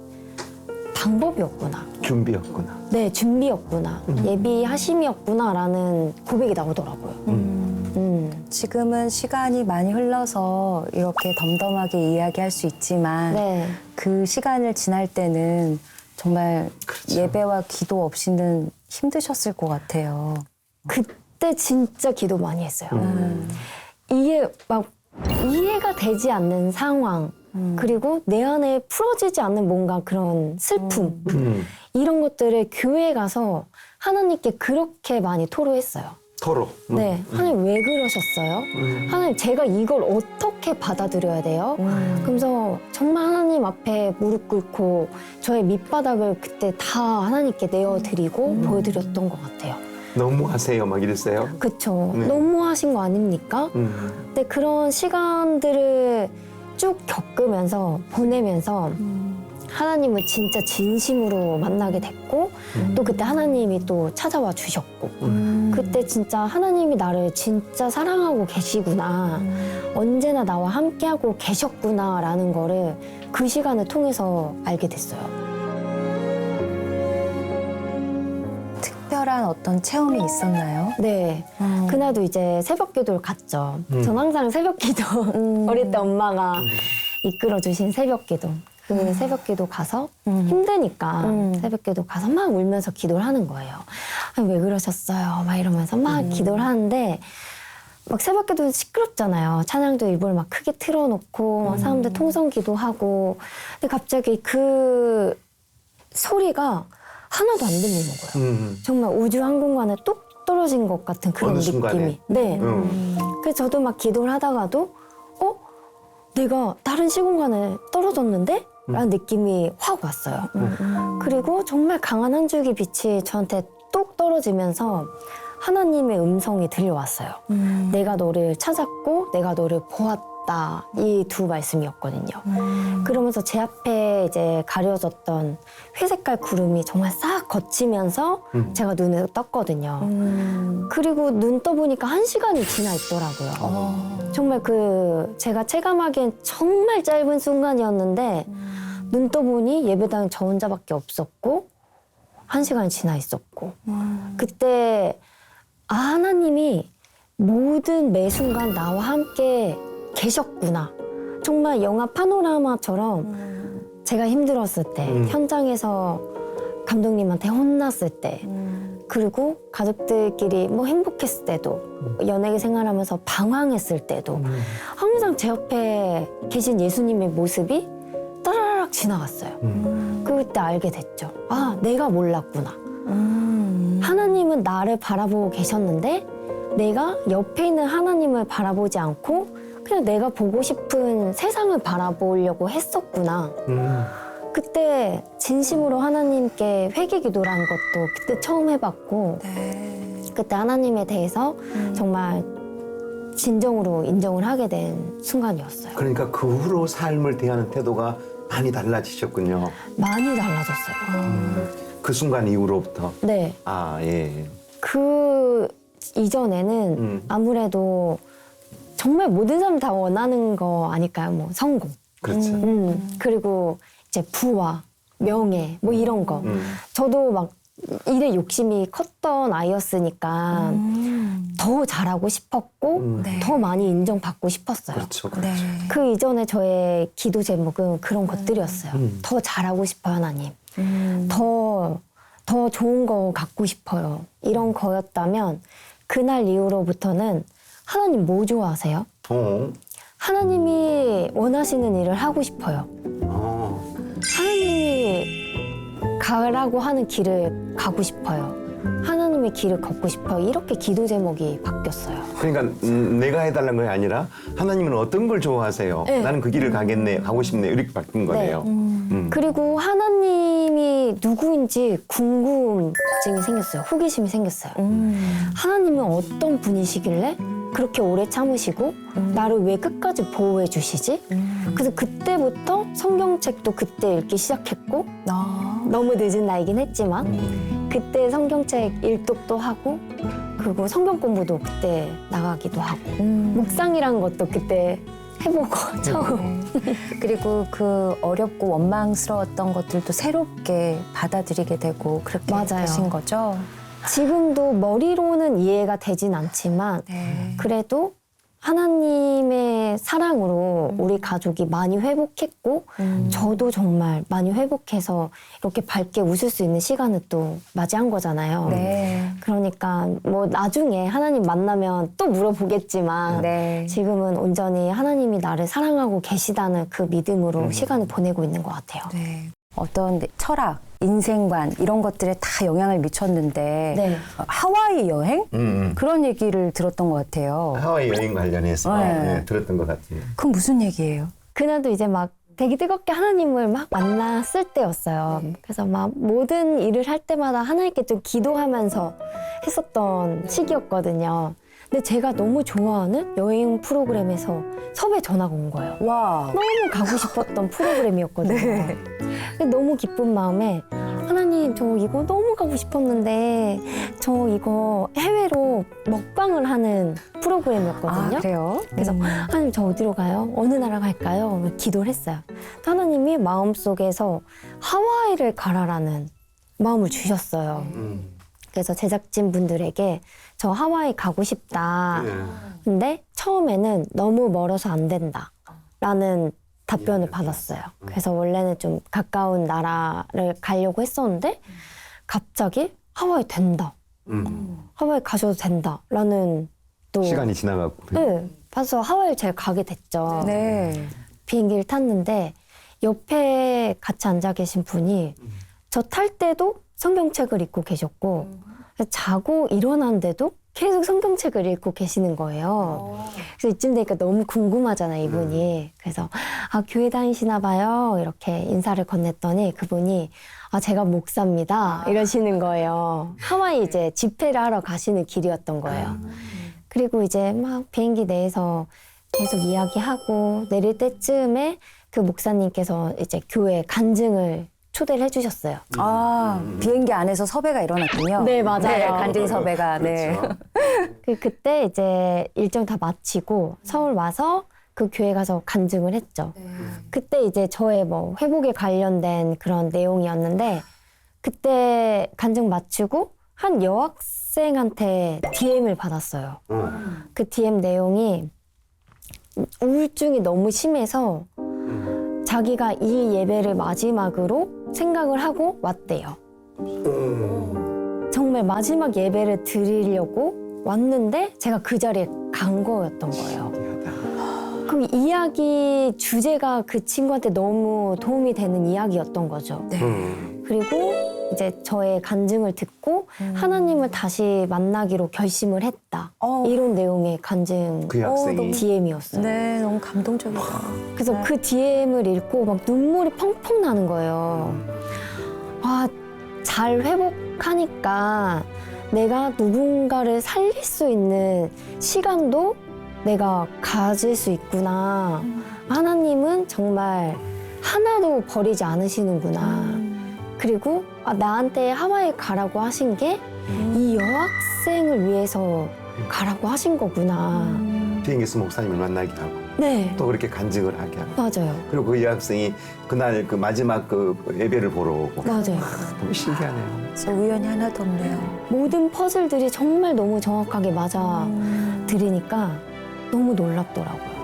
방법이었구나. 준비였구나. 네, 준비였구나. 예비하심이었구나라는 고백이 나오더라고요. 지금은 시간이 많이 흘러서 이렇게 덤덤하게 이야기할 수 있지만 네. 그 시간을 지날 때는 정말 예배와 기도 없이는 힘드셨을 것 같아요. 그때 진짜 기도 많이 했어요. 이게 막 이해가 되지 않는 상황, 그리고 내 안에 풀어지지 않는 뭔가 그런 슬픔, 이런 것들을 교회에 가서 하나님께 그렇게 많이 토로했어요. 토로. 네, 하나님 왜 그러셨어요? 하나님 제가 이걸 어떻게 받아들여야 돼요? 그러면서 정말 하나님 앞에 무릎 꿇고 저의 밑바닥을 그때 다 하나님께 내어드리고 보여드렸던 것 같아요. 너무 하세요, 막 이랬어요. 그쵸. 네. 너무 하신 거 아닙니까? 근데 그런 시간들을 쭉 겪으면서 보내면서 하나님을 진짜 진심으로 만나게 됐고 또 그때 하나님이 또 찾아와 주셨고 그때 진짜 하나님이 나를 진짜 사랑하고 계시구나 언제나 나와 함께하고 계셨구나라는 거를 그 시간을 통해서 알게 됐어요. 특별한 어떤 체험이 있었나요? 네. 그날도 이제 새벽 기도를 갔죠. 전 항상 새벽 기도 어릴 때 엄마가 이끌어 주신 새벽 기도. 그 새벽 기도 가서 힘드니까 새벽 기도 가서 막 울면서 기도를 하는 거예요. 아니, 왜 그러셨어요? 막 이러면서 막 기도를 하는데 막 새벽에도 시끄럽잖아요. 찬양도 일부러 막 크게 틀어놓고 사람들 통성기도 하고. 근데 갑자기 그 소리가 하나도 안 들리는 거예요. 정말 우주 한 공간에 뚝 떨어진 것 같은 그런 어느 느낌이. 순간에? 네. 그래서 저도 막 기도를 하다가도 내가 다른 시공간에 떨어졌는데? 라는 느낌이 확 왔어요. 그리고 정말 강한 한 줄기 빛이 저한테 뚝 떨어지면서 하나님의 음성이 들려왔어요. 내가 너를 찾았고 내가 너를 보았다. 이 두 말씀이었거든요. 그러면서 제 앞에 이제 가려졌던 회색깔 구름이 정말 싹 걷히면서 제가 눈을 떴거든요. 그리고 눈 떠보니까 1시간이 지나 있더라고요. 정말 제가 체감하기엔 정말 짧은 순간이었는데 눈 떠보니 예배당에 저 혼자밖에 없었고 1시간이 지나 있었고 그때 하나님이 모든 매 순간 나와 함께 계셨구나. 정말 영화 파노라마처럼 제가 힘들었을 때 현장에서 감독님한테 혼났을 때 그리고 가족들끼리 뭐 행복했을 때도 연예계 생활하면서 방황했을 때도 항상 제 옆에 계신 예수님의 모습이 따라락 지나갔어요. 그때 알게 됐죠. 내가 몰랐구나. 하나님은 나를 바라보고 계셨는데 내가 옆에 있는 하나님을 바라보지 않고 그냥 내가 보고 싶은 세상을 바라보려고 했었구나. 그때 진심으로 하나님께 회개 기도를 한 것도 그때 처음 해봤고 그때 하나님에 대해서 정말 진정으로 인정을 하게 된 순간이었어요. 그러니까 그 후로 삶을 대하는 태도가 많이 달라지셨군요. 많이 달라졌어요. 그 순간 이후로부터. 네. 예. 그 이전에는 아무래도 정말 모든 사람 다 원하는 거 아닐까요? 뭐 성공. 그렇죠. 그리고 이제 부와 명예 뭐 이런 거. 저도 막 일에 욕심이 컸던 아이였으니까 더 잘하고 싶었고 더 많이 인정받고 싶었어요. 그렇죠. 네. 그 이전에 저의 기도 제목은 그런 것들이었어요. 더 잘하고 싶어요, 하나님. 더 좋은 거 갖고 싶어요. 이런 거였다면 그날 이후로부터는 하나님 뭐 좋아하세요? 하나님이 원하시는 일을 하고 싶어요. 하나님이 가라고 하는 길을 가고 싶어요. 하나님의 길을 걷고 싶어요. 이렇게 기도 제목이 바뀌었어요. 그러니까 내가 해달라는 게 아니라 하나님은 어떤 걸 좋아하세요? 네. 나는 그 길을 가겠네, 가고 싶네 이렇게 바뀐 거네요. 그리고 하나님이 누구인지 궁금증이 생겼어요. 호기심이 생겼어요. 하나님은 어떤 분이시길래 그렇게 오래 참으시고 나를 왜 끝까지 보호해 주시지? 그래서 그때부터 성경책도 그때 읽기 시작했고 너무 늦은 나이긴 했지만 그때 성경책 일독도 하고 그리고 성경 공부도 그때 나가기도 하고 묵상이란 것도 그때 해보고 처음. 그리고 그 어렵고 원망스러웠던 것들도 새롭게 받아들이게 되고 그렇게 맞아요. 되신 거죠? 지금도 머리로는 이해가 되진 않지만 네. 그래도 하나님의 사랑으로 우리 가족이 많이 회복했고 저도 정말 많이 회복해서 이렇게 밝게 웃을 수 있는 시간을 또 맞이한 거잖아요. 네. 그러니까 뭐 나중에 하나님 만나면 또 물어보겠지만 네. 지금은 온전히 하나님이 나를 사랑하고 계시다는 그 믿음으로 시간을 보내고 있는 것 같아요. 네. 어떤 철학, 인생관 이런 것들에 다 영향을 미쳤는데 네. 하와이 여행? 그런 얘기를 들었던 것 같아요. 하와이 여행 관련해서 네. 들었던 것 같아요. 그건 무슨 얘기예요? 그날도 이제 막 되게 뜨겁게 하나님을 막 만났을 때였어요. 그래서 막 모든 일을 할 때마다 하나님께 좀 기도하면서 했었던 시기였거든요. 근데 제가 너무 좋아하는 여행 프로그램에서 섭외 전화가 온 거예요. 와. 너무 가고 싶었던 프로그램이었거든요. 네. 근데 너무 기쁜 마음에 하나님 저 이거 너무 가고 싶었는데 저 이거 해외로 먹방을 하는 프로그램이었거든요. 그래요? 그래서 하나님 저 어디로 가요? 어느 나라 갈까요? 기도를 했어요. 하나님이 마음속에서 하와이를 가라라는 마음을 주셨어요. 그래서 제작진 분들에게 저 하와이 가고 싶다. 근데 처음에는 너무 멀어서 안 된다. 라는 답변을 받았어요. 그래서 원래는 좀 가까운 나라를 가려고 했었는데 갑자기 하와이 된다. 하와이 가셔도 된다. 라는 또 시간이 지나가고. 네, 벌써 하와이를 제가 가게 됐죠. 네. 비행기를 탔는데 옆에 같이 앉아 계신 분이 저 탈 때도 성경책을 읽고 계셨고 자고 일어났는데도 계속 성경책을 읽고 계시는 거예요. 그래서 이쯤 되니까 너무 궁금하잖아요, 이분이. 그래서 아, 교회 다니시나 봐요. 이렇게 인사를 건넸더니 그분이 아, 제가 목사입니다. 이러시는 거예요. 하와이 이제 집회를 하러 가시는 길이었던 거예요. 그리고 이제 막 비행기 내에서 계속 이야기하고 내릴 때쯤에 그 목사님께서 이제 교회 간증을 초대를 해주셨어요. 아, 비행기 안에서 섭외가 일어났군요. 네, 맞아요. 네, 간증 섭외가. 네. 그때 이제 일정 다 마치고 서울 와서 그 교회 가서 간증을 했죠. 그때 이제 저의 뭐 회복에 관련된 그런 내용이었는데 그때 간증 마치고 한 여학생한테 DM을 받았어요. 그 DM 내용이 우울증이 너무 심해서 자기가 이 예배를 마지막으로 생각을 하고 왔대요. 정말 마지막 예배를 드리려고 왔는데 제가 그 자리에 간 거였던 거예요. 그 이야기 주제가 그 친구한테 너무 도움이 되는 이야기였던 거죠. 네. 그리고 이제 저의 간증을 듣고 하나님을 다시 만나기로 결심을 했다. 이런 내용의 간증 그 학생이. DM이었어요. 네, 너무 감동적이다. 그래서 네. 그 DM을 읽고 막 눈물이 펑펑 나는 거예요. 아, 잘 회복하니까 내가 누군가를 살릴 수 있는 시간도 내가 가질 수 있구나. 하나님은 정말 하나도 버리지 않으시는구나. 그리고 아, 나한테 하와이 가라고 하신 게 이 여학생을 위해서 가라고 하신 거구나. 비행기에서 목사님을 만나게 하고 네, 또 그렇게 간증을 하게 하고 맞아요. 그리고 그 여학생이 그날 그 마지막 그 예배를 보러 오고 맞아요. 너무 신기하네요. 저 우연이 하나도 없네요. 모든 퍼즐들이 정말 너무 정확하게 맞아 들으니까 너무 놀랍더라고요.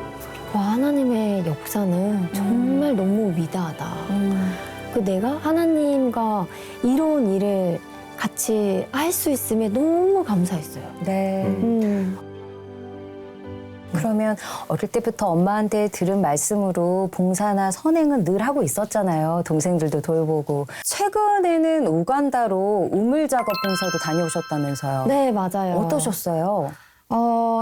와, 하나님의 역사는 정말 너무 위대하다. 그 내가 하나님과 이런 일을 같이 할 수 있음에 너무 감사했어요. 네. 음. 그러면 어릴 때부터 엄마한테 들은 말씀으로 봉사나 선행은 늘 하고 있었잖아요. 동생들도 돌보고. 최근에는 우간다로 우물 작업 봉사도 다녀오셨다면서요. 네, 맞아요. 어떠셨어요?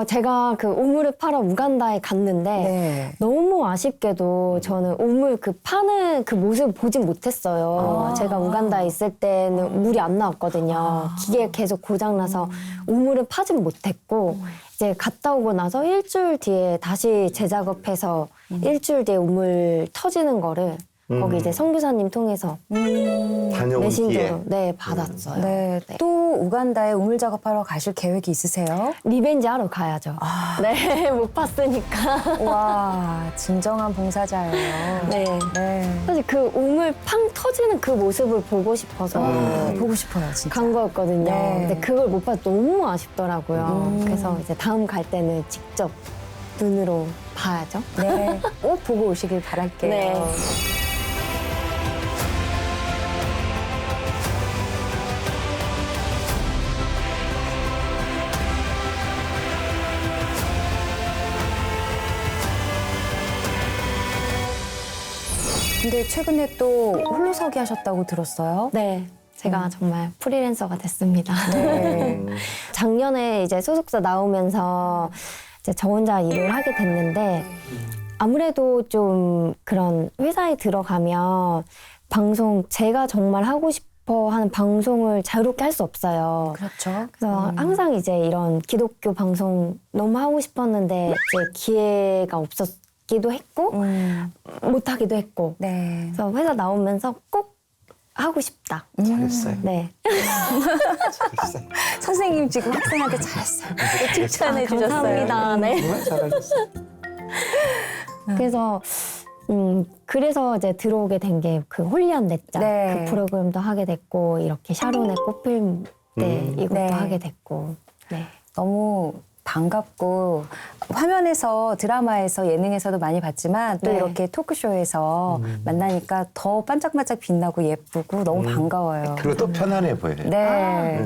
제가 그 우물을 파러 우간다에 갔는데 네. 너무 아쉽게도 저는 우물 그 파는 그 모습을 보진 못했어요. 제가 우간다에 있을 때는 물이 안 나왔거든요. 기계 계속 고장나서 우물을 파진 못했고 이제 갔다 오고 나서 일주일 뒤에 다시 재작업해서 일주일 뒤에 우물 터지는 거를 거기 이제 선교사님 통해서 다녀온 메신저로 뒤에 네, 받았어요. 네. 네. 또 우간다에 우물 작업하러 가실 계획이 있으세요? 리벤지 하러 가야죠. 네, 못 봤으니까. 와, 진정한 봉사자예요. 네. 네. 사실 그 우물 팡 터지는 그 모습을 보고 싶어서 보고 싶어요, 진짜. 간 거였거든요. 네. 근데 그걸 못 봐서 너무 아쉽더라고요. 그래서 이제 다음 갈 때는 직접 눈으로 봐야죠. 네. 꼭 보고 오시길 바랄게요. 네. 근데 최근에 또 홀로서기 하셨다고 들었어요? 네. 제가 정말 프리랜서가 됐습니다. 네. 작년에 이제 소속사 나오면서 이제 저 혼자 일을 하게 됐는데 아무래도 좀 그런 회사에 들어가면 방송 제가 정말 하고 싶어 하는 방송을 자유롭게 할 수 없어요. 그렇죠. 그래서 항상 이제 이런 기독교 방송 너무 하고 싶었는데 이제 기회가 없었기도 했고 못 하기도 했고 네. 그래서 회사 나오면서 꼭 하고 싶다. 잘했어요. 네. 잘했어요. 선생님 지금 학생한테 잘했어요. 칭찬해 주셨어요. 감사합니다. 네. 정말 잘하셨어요. 그래서 그래서 이제 들어오게 된 게 그 홀리한 내자 네. 그 프로그램도 하게 됐고 이렇게 샤론의 꽃필 때 이것도 네. 하게 됐고 네. 너무 반갑고 화면에서 드라마에서 예능에서도 많이 봤지만 또 네. 이렇게 토크쇼에서 만나니까 더 반짝반짝 빛나고 예쁘고 너무 반가워요. 그리고 또 편안해 보여요. 네.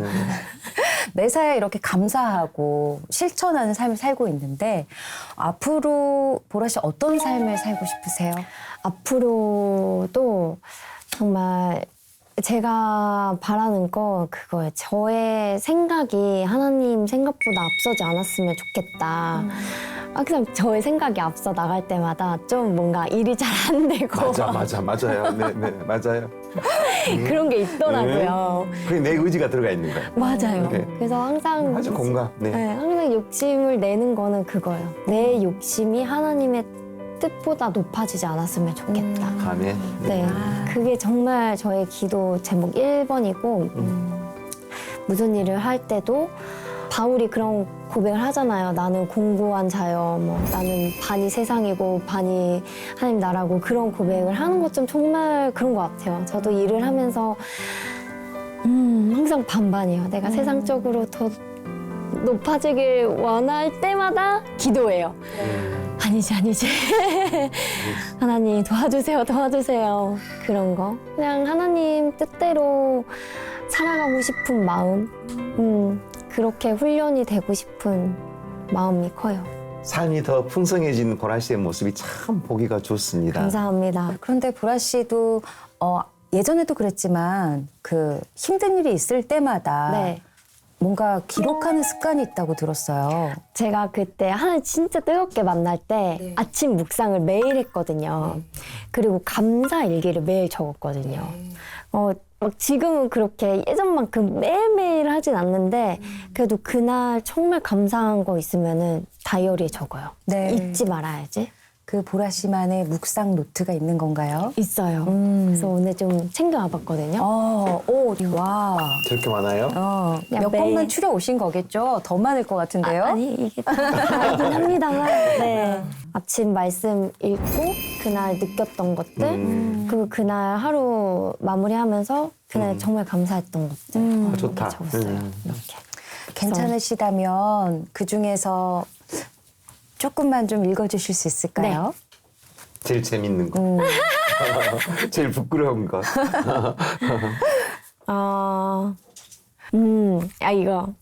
매사에 이렇게 감사하고 실천하는 삶을 살고 있는데 앞으로 보라 씨 어떤 삶을 살고 싶으세요? 앞으로도 정말 제가 바라는 거 그거예요. 저의 생각이 하나님 생각보다 앞서지 않았으면 좋겠다. 항상 저의 생각이 앞서 나갈 때마다 좀 뭔가 일이 잘 안 되고 맞아요. 네, 맞아요. 그런 게 있더라고요. 그게 내 의지가 들어가 있는 거예요. 맞아요. 네. 그래서 항상 아주 공감. 네. 네, 항상 욕심을 내는 거는 그거예요. 내 욕심이 하나님의 뜻보다 높아지지 않았으면 좋겠다. 아멘. 네, 그게 정말 저의 기도 제목 1번이고 무슨 일을 할 때도 바울이 그런 고백을 하잖아요. 나는 공고한 자여, 뭐 나는 반이 세상이고 반이 하나님 나라고 그런 고백을 하는 것 좀 정말 그런 것 같아요. 저도 일을 하면서 항상 반반이에요. 내가 세상적으로 더 높아지길 원할 때마다 기도해요. 아니지. 하나님 도와주세요. 그런 거. 그냥 하나님 뜻대로 살아가고 싶은 마음. 그렇게 훈련이 되고 싶은 마음이 커요. 삶이 더 풍성해진 보라 씨의 모습이 참 보기가 좋습니다. 감사합니다. 그런데 보라 씨도 예전에도 그랬지만 그 힘든 일이 있을 때마다 네. 뭔가 기록하는 습관이 있다고 들었어요. 제가 그때 하나님 진짜 뜨겁게 만날 때 아침 묵상을 매일 했거든요. 그리고 감사 일기를 매일 적었거든요. 막 지금은 그렇게 예전만큼 매일매일 하진 않는데 그래도 그날 정말 감사한 거 있으면은 다이어리에 적어요. 네. 잊지 말아야지. 그 보라 씨만의 묵상 노트가 있는 건가요? 있어요. 그래서 오늘 좀 챙겨와 봤거든요. 와. 저렇게 많아요? 그냥 몇 매일- 권만 추려 오신 거겠죠? 더 많을 것 같은데요? 아니 이게 다르긴 합니다만 네. 아침 말씀 읽고 그날 느꼈던 것들 그리고 그날 하루 마무리하면서 그날 정말 감사했던 것들 좋다. 이렇게 적었어요. 이렇게. 괜찮으시다면 그 중에서 조금만 좀 읽어주실 수 있을까요? 제일 재밌는 거. 제일 부끄러운 거. 이거.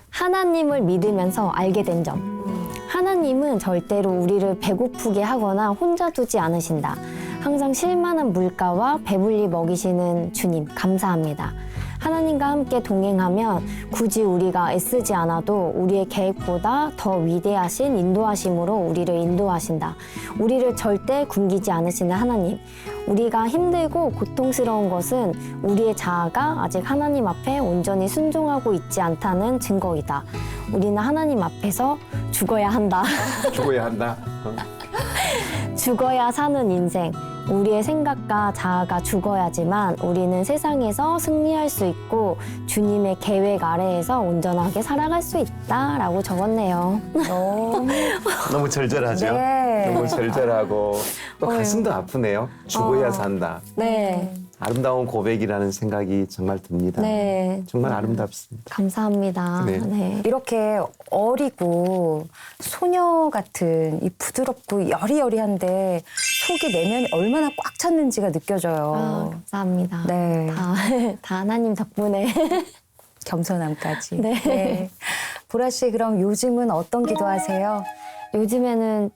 하나님을 믿으면서 알게 된 점. 하나님은 절대로 우리를 배고프게 하거나 혼자 두지 않으신다. 항상 실만한 물가와 배불리 먹이시는 주님, 감사합니다. 하나님과 함께 동행하면 굳이 우리가 애쓰지 않아도 우리의 계획보다 더 위대하신 인도하심으로 우리를 인도하신다. 우리를 절대 굶기지 않으시는 하나님. 우리가 힘들고 고통스러운 것은 우리의 자아가 아직 하나님 앞에 온전히 순종하고 있지 않다는 증거이다. 우리는 하나님 앞에서 죽어야 한다. 죽어야 한다. 죽어야 사는 인생. 우리의 생각과 자아가 죽어야지만 우리는 세상에서 승리할 수 있고 주님의 계획 아래에서 온전하게 살아갈 수 있다라고 적었네요. 너무 절절하죠? 네. 너무 절절하고 또 가슴도 아프네요. 죽어야 산다. 네, 아름다운 고백이라는 생각이 정말 듭니다. 네, 정말 아름답습니다. 감사합니다. 네. 네. 이렇게 어리고 소녀 같은 이 부드럽고 여리여리한데 속이 내면이 얼마나 꽉 찼는지가 느껴져요. 감사합니다. 네. 다 하나님 덕분에. 겸손함까지. 네. 보라 씨 그럼 요즘은 어떤 기도하세요? 요즘은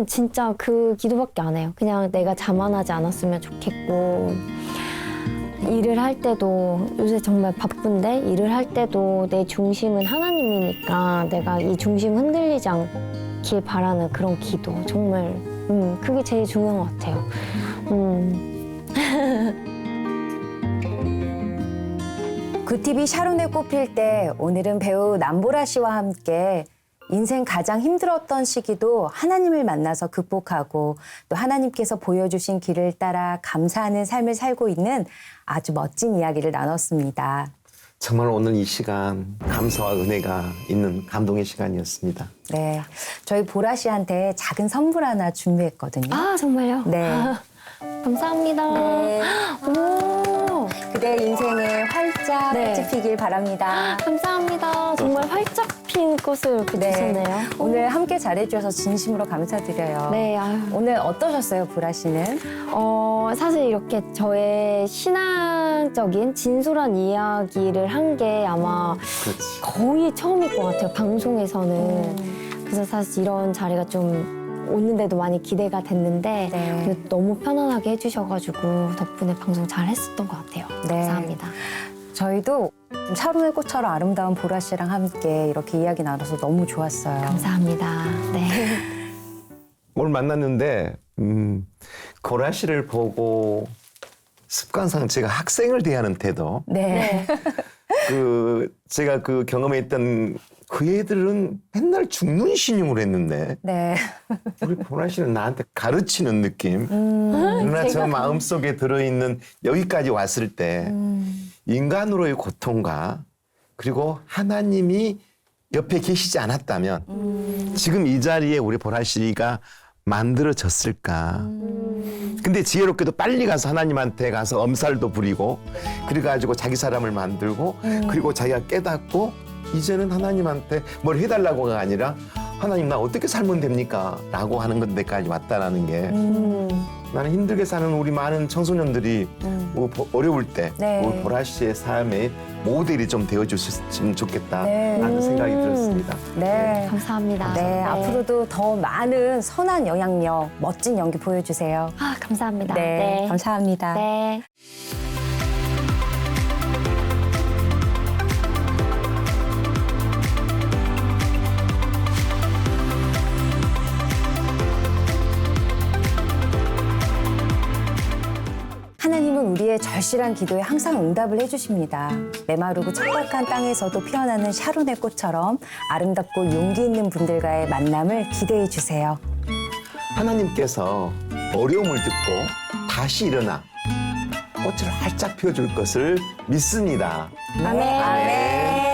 진짜 그 기도밖에 안 해요. 그냥 내가 자만하지 않았으면 좋겠고 일을 할 때도 요새 정말 바쁜데 일을 할 때도 내 중심은 하나님이니까 내가 이 중심 흔들리지 않길 바라는 그런 기도 정말 그게 제일 중요한 것 같아요. 굿TV 샤론에 꼽힐 때 오늘은 배우 남보라 씨와 함께 인생 가장 힘들었던 시기도 하나님을 만나서 극복하고 또 하나님께서 보여주신 길을 따라 감사하는 삶을 살고 있는 아주 멋진 이야기를 나눴습니다. 정말 오늘 이 시간 감사와 은혜가 있는 감동의 시간이었습니다. 네, 저희 보라 씨한테 작은 선물 하나 준비했거든요. 아 정말요? 네. 감사합니다. 네. 오, 그대 인생에 활짝 네. 꽃이 피길 바랍니다. 감사합니다. 정말 활짝 피 핀 꽃을 이렇게 주셨네요. 오늘 함께 잘해주셔서 진심으로 감사드려요. 네, 아유. 오늘 어떠셨어요, 보라 씨는? 사실 이렇게 저의 신앙적인 진솔한 이야기를 한 게 아마 그렇지. 거의 처음일 것 같아요, 방송에서는. 그래서 사실 이런 자리가 좀 오는데도 많이 기대가 됐는데 네. 근데 너무 편안하게 해주셔가지고 덕분에 방송 잘 했었던 것 같아요. 네. 감사합니다. 저희도 샤론의 꽃처럼 아름다운 보라 씨랑 함께 이렇게 이야기 나눠서 너무 좋았어요. 감사합니다. 네. 오늘 만났는데 보라 씨를 보고 습관상 제가 학생을 대하는 태도, 네. 제가 경험했던 그 애들은 맨날 죽는 신용을 했는데 네. 우리 보라 씨는 나한테 가르치는 느낌. 그러나 저 마음속에 들어있는 여기까지 왔을 때 인간으로의 고통과 그리고 하나님이 옆에 계시지 않았다면 지금 이 자리에 우리 보라 씨가 만들어졌을까. 근데 지혜롭게도 빨리 가서 하나님한테 가서 엄살도 부리고 그래가지고 자기 사람을 만들고 그리고 자기가 깨닫고 이제는 하나님한테 뭘 해달라고가 아니라 하나님 나 어떻게 살면 됩니까? 라고 하는 데까지 왔다라는 게 나는 힘들게 사는 우리 많은 청소년들이 어려울 때 네. 우리 보라 씨의 삶의 모델이 좀 되어줬으면 좋겠다라는 네. 생각이 들었습니다. 네. 감사합니다. 네, 앞으로도 더 많은 선한 영향력, 멋진 연기 보여주세요. 아, 감사합니다. 네, 감사합니다. 네. 하나님은 우리의 절실한 기도에 항상 응답을 해주십니다. 메마르고 척박한 땅에서도 피어나는 샤론의 꽃처럼 아름답고 용기 있는 분들과의 만남을 기대해 주세요. 하나님께서 어려움을 듣고 다시 일어나 꽃을 활짝 펴줄 것을 믿습니다. 아멘. 아멘.